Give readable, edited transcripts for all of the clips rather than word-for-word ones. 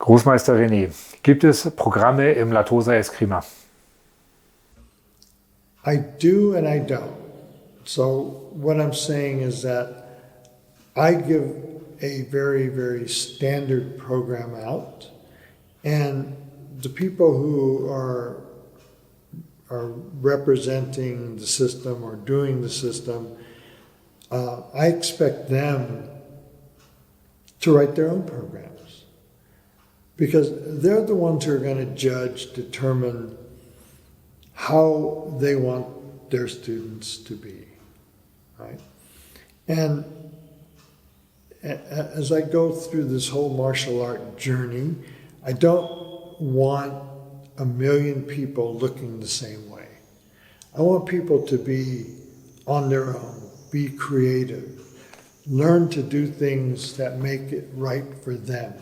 Großmeister René, gibt es Programme im Latosa Escrima? I do and I don't. So what I'm saying is that I give a very, very standard program out, and the people who are representing the system or doing the system, I expect them to write their own programs, because they're the ones who are going to judge, determine how they want their students to be, right? And as I go through this whole martial art journey, I don't want a million people looking the same way. I want people to be on their own, be creative, learn to do things that make it right for them,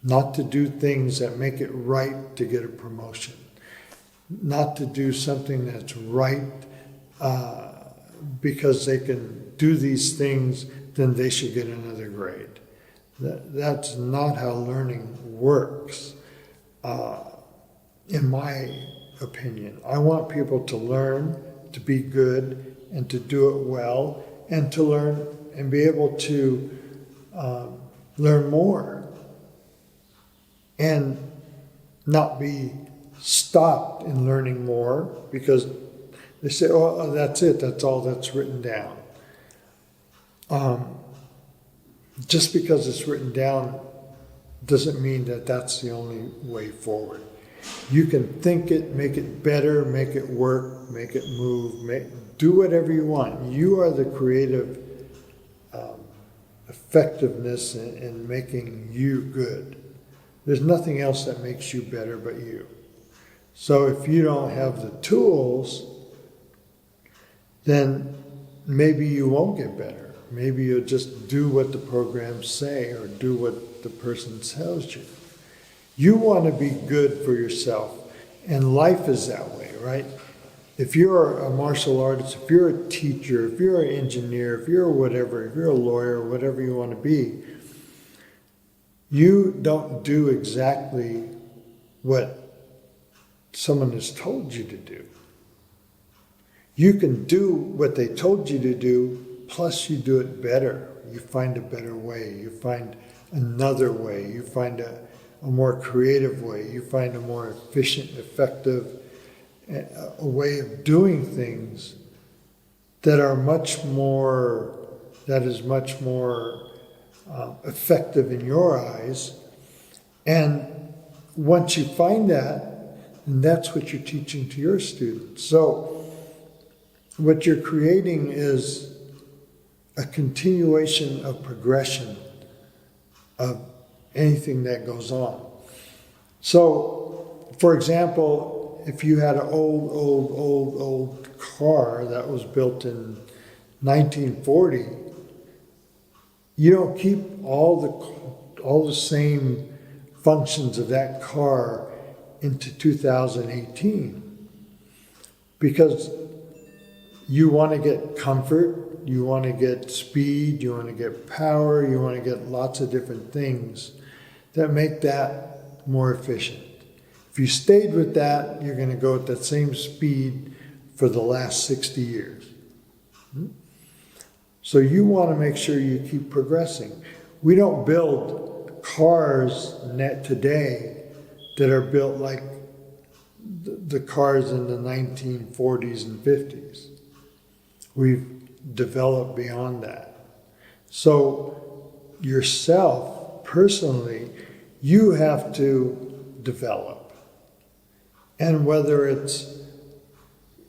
not to do things that make it right to get a promotion, not to do something that's right because they can do these things, then they should get another grade. That's not how learning works, in my opinion. I want people to learn, to be good, and to do it well, and to learn and be able to learn more, and not be stopped in learning more because they say, oh, that's it, that's all that's written down. Just because it's written down doesn't mean that that's the only way forward. You can think it, make it better, make it work, make it move, do whatever you want. You are the creative effectiveness in making you good. There's nothing else that makes you better but you. So if you don't have the tools, then maybe you won't get better. Maybe you'll just do what the programs say or do what the person tells you. You want to be good for yourself, and life is that way, right? If you're a martial artist, if you're a teacher, if you're an engineer, if you're whatever, if you're a lawyer, whatever you want to be, you don't do exactly what someone has told you to do. You can do what they told you to do, plus you do it better. You find a better way. You find another way. You find a more creative way. You find a more efficient, effective a way of doing things that is much more effective in your eyes. And once you find that, then that's what you're teaching to your students. So what you're creating is a continuation of progression of anything that goes on. So, for example, if you had an old car that was built in 1940, you don't keep all the same functions of that car into 2018, because you want to get comfort, you want to get speed, you want to get power, you want to get lots of different things that make that more efficient. If you stayed with that, you're going to go at that same speed for the last 60 years. So you want to make sure you keep progressing. We don't build cars today that are built like the cars in the 1940s and 50s. We've developed beyond that. So yourself, personally, you have to develop. And whether it's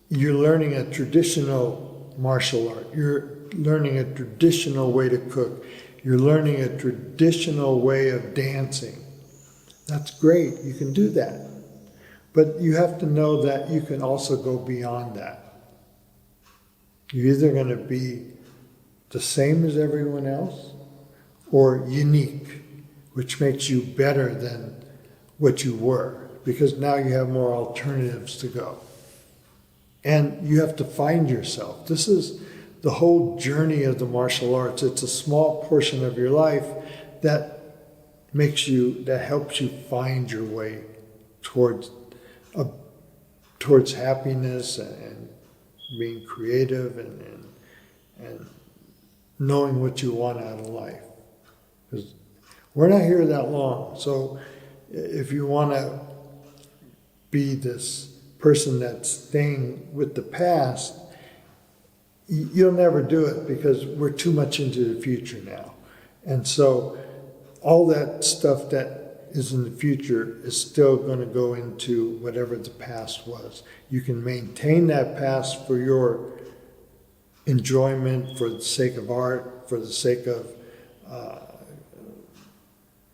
you're learning a traditional martial art, you're learning a traditional way to cook, you're learning a traditional way of dancing, that's great, you can do that. But you have to know that you can also go beyond that. You're either going to be the same as everyone else or unique, which makes you better than what you were, because now you have more alternatives to go. And you have to find yourself. This is the whole journey of the martial arts. It's a small portion of your life that that helps you find your way towards towards happiness and being creative and knowing what you want out of life. Because we're not here that long. So if you want to be this person that's staying with the past, you'll never do it because we're too much into the future now. And so all that stuff that is in the future is still going to go into whatever the past was. You can maintain that past for your enjoyment, for the sake of art, for the sake of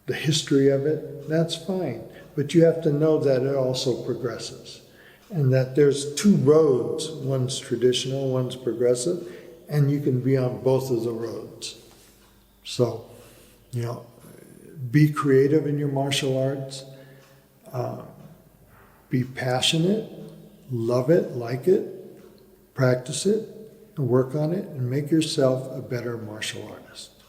the history of it. That's fine. But you have to know that it also progresses. And that there's two roads. One's traditional, one's progressive. And you can be on both of the roads. So, be creative in your martial arts. Be passionate. Love it, like it. Practice it. And work on it. And make yourself a better martial artist.